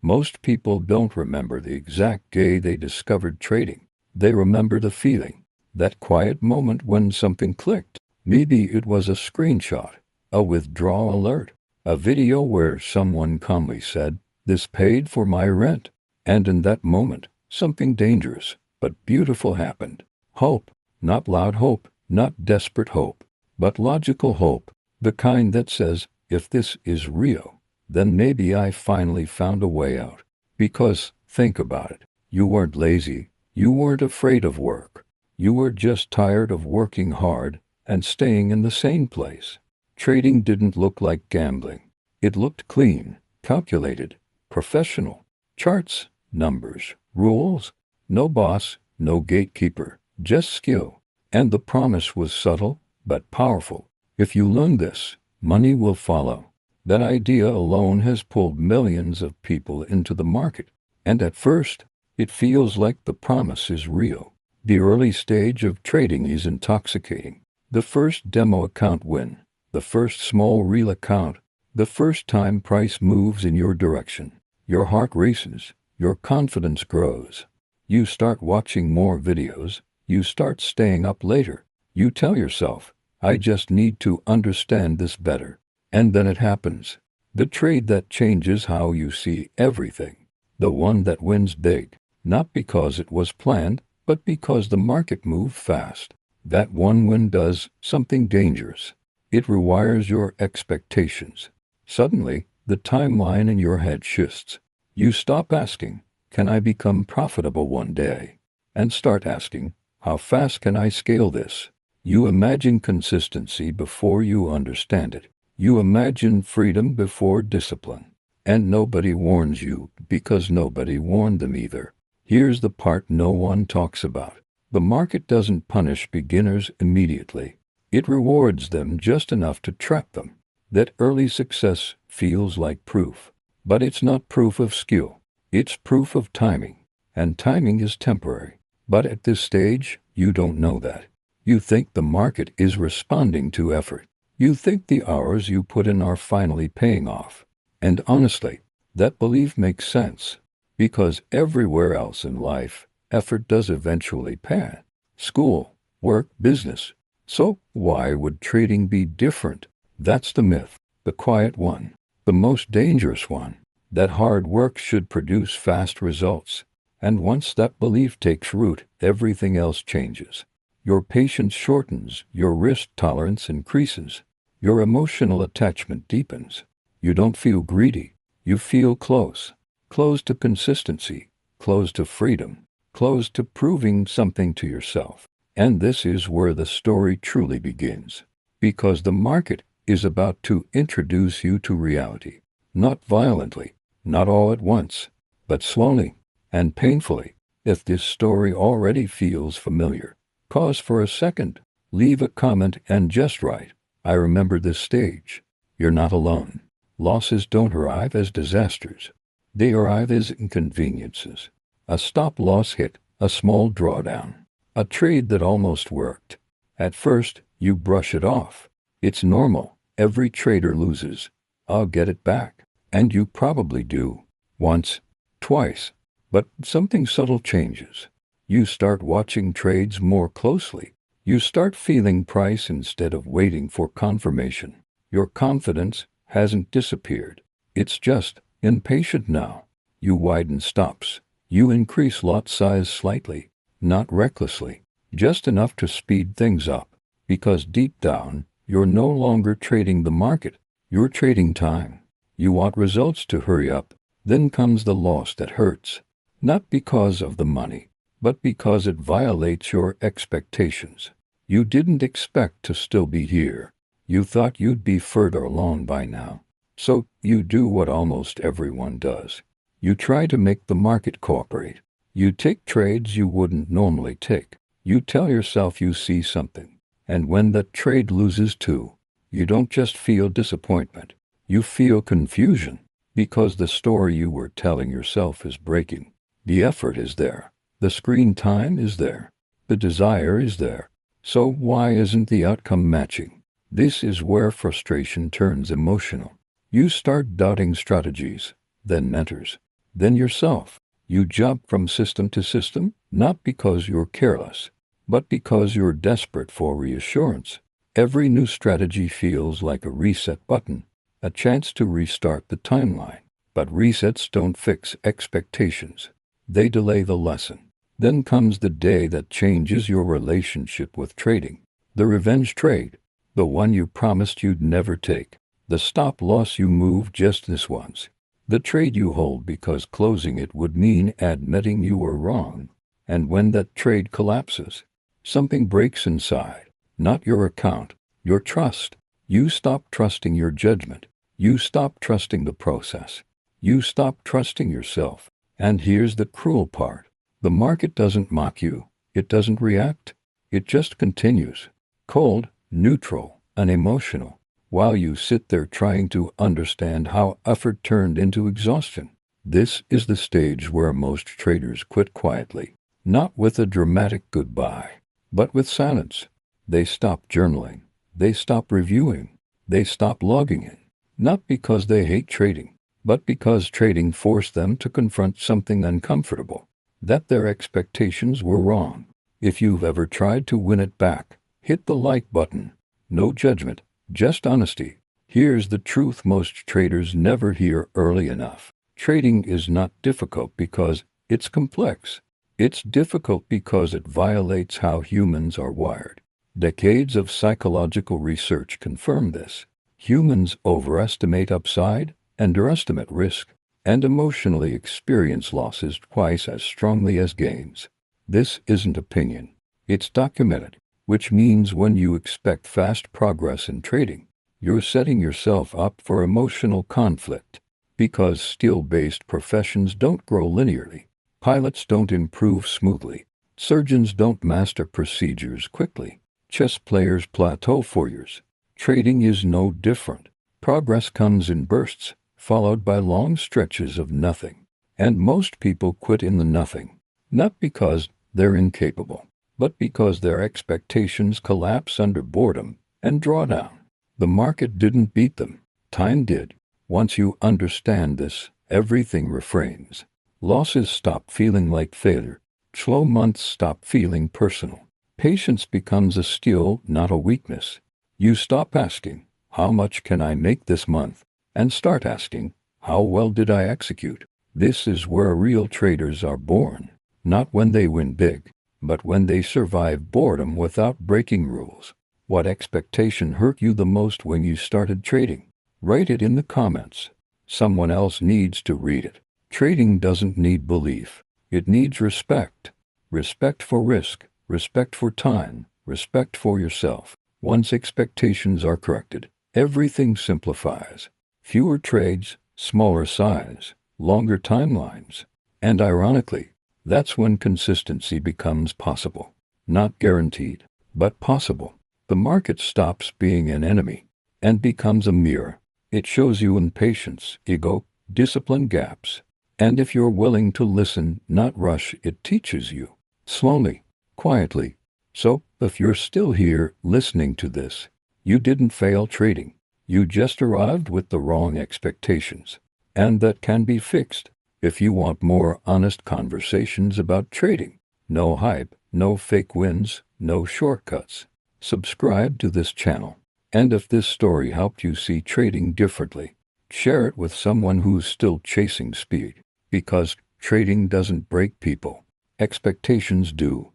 Most people don't remember the exact day they discovered trading. They remember the feeling, that quiet moment when something clicked. Maybe it was a screenshot, a withdrawal alert, a video where someone calmly said, "This paid for my rent." And in that moment, something dangerous but beautiful happened. Hope, not loud hope, not desperate hope, but logical hope, the kind that says, if this is real, then maybe I finally found a way out. Because, think about it, you weren't lazy, you weren't afraid of work, you were just tired of working hard and staying in the same place. Trading didn't look like gambling. It looked clean, calculated, professional. Charts, numbers, rules, no boss, no gatekeeper, just skill. And the promise was subtle, but powerful. If you learn this, money will follow. That idea alone has pulled millions of people into the market. And at first, it feels like the promise is real. The early stage of trading is intoxicating. The first demo account win, the first small real account, the first time price moves in your direction. Your heart races, your confidence grows. You start watching more videos, you start staying up later. You tell yourself, I just need to understand this better. And then it happens. The trade that changes how you see everything. The one that wins big, not because it was planned, but because the market moved fast. That one win does something dangerous. It rewires your expectations. Suddenly, the timeline in your head shifts. You stop asking, can I become profitable one day? And start asking, how fast can I scale this? You imagine consistency before you understand it. You imagine freedom before discipline. And nobody warns you because nobody warned them either. Here's the part no one talks about. The market doesn't punish beginners immediately. It rewards them just enough to trap them. That early success feels like proof. But it's not proof of skill. It's proof of timing. And timing is temporary. But at this stage, you don't know that. You think the market is responding to effort. You think the hours you put in are finally paying off. And honestly, that belief makes sense. Because everywhere else in life, effort does eventually pay. School, work, business. So why would trading be different? That's the myth. The quiet one. The most dangerous one. That hard work should produce fast results. And once that belief takes root, everything else changes. Your patience shortens, your risk tolerance increases, your emotional attachment deepens. You don't feel greedy, you feel close. Close to consistency, close to freedom, close to proving something to yourself. And this is where the story truly begins. Because the market is about to introduce you to reality. Not violently, not all at once, but slowly and painfully. If this story already feels familiar, pause for a second, leave a comment and just write, I remember this stage. You're not alone. Losses don't arrive as disasters. They arrive as inconveniences. A stop-loss hit, a small drawdown, a trade that almost worked. At first, you brush it off. It's normal. Every trader loses. I'll get it back. And you probably do. Once, twice. But something subtle changes. You start watching trades more closely. You start feeling price instead of waiting for confirmation. Your confidence hasn't disappeared. It's just impatient now. You widen stops. You increase lot size slightly, not recklessly, just enough to speed things up. Because deep down, you're no longer trading the market. You're trading time. You want results to hurry up. Then comes the loss that hurts. Not because of the money, but because it violates your expectations. You didn't expect to still be here. You thought you'd be further along by now. So you do what almost everyone does. You try to make the market cooperate. You take trades you wouldn't normally take. You tell yourself you see something. And when that trade loses too, you don't just feel disappointment. You feel confusion. Because the story you were telling yourself is breaking. The effort is there. The screen time is there. The desire is there. So why isn't the outcome matching? This is where frustration turns emotional. You start doubting strategies, then mentors, then yourself. You jump from system to system, not because you're careless, but because you're desperate for reassurance. Every new strategy feels like a reset button, a chance to restart the timeline. But resets don't fix expectations. They delay the lesson. Then comes the day that changes your relationship with trading. The revenge trade, the one you promised you'd never take. The stop-loss you move just this once. The trade you hold because closing it would mean admitting you were wrong. And when that trade collapses, something breaks inside. Not your account, your trust. You stop trusting your judgment. You stop trusting the process. You stop trusting yourself. And here's the cruel part. The market doesn't mock you. It doesn't react. It just continues. Cold, neutral, unemotional. While you sit there trying to understand how effort turned into exhaustion. This is the stage where most traders quit quietly. Not with a dramatic goodbye, but with silence. They stop journaling. They stop reviewing. They stop logging in. Not because they hate trading, but because trading forced them to confront something uncomfortable, that their expectations were wrong. If you've ever tried to win it back, hit the like button. No judgment, just honesty. Here's the truth most traders never hear early enough. Trading is not difficult because it's complex. It's difficult because it violates how humans are wired. Decades of psychological research confirm this. Humans overestimate upside, underestimate risk, and emotionally experience losses twice as strongly as gains. This isn't opinion. It's documented, which means when you expect fast progress in trading, you're setting yourself up for emotional conflict. Because skill-based professions don't grow linearly, pilots don't improve smoothly, surgeons don't master procedures quickly, chess players plateau for years. Trading is no different. Progress comes in bursts, followed by long stretches of nothing. And most people quit in the nothing, not because they're incapable, but because their expectations collapse under boredom and drawdown. The market didn't beat them. Time did. Once you understand this, everything reframes. Losses stop feeling like failure. Slow months stop feeling personal. Patience becomes a skill, not a weakness. You stop asking, how much can I make this month? And start asking, how well did I execute? This is where real traders are born. Not when they win big, but when they survive boredom without breaking rules. What expectation hurt you the most when you started trading? Write it in the comments. Someone else needs to read it. Trading doesn't need belief. It needs respect. Respect for risk, respect for time, respect for yourself. Once expectations are corrected, everything simplifies. Fewer trades, smaller size, longer timelines. And ironically, that's when consistency becomes possible. Not guaranteed, but possible. The market stops being an enemy and becomes a mirror. It shows you impatience, ego, discipline gaps. And if you're willing to listen, not rush, it teaches you. Slowly, quietly. So, if you're still here listening to this, you didn't fail trading. You just arrived with the wrong expectations. And that can be fixed. If you want more honest conversations about trading, no hype, no fake wins, no shortcuts, subscribe to this channel. And if this story helped you see trading differently, share it with someone who's still chasing speed. Because trading doesn't break people. Expectations do.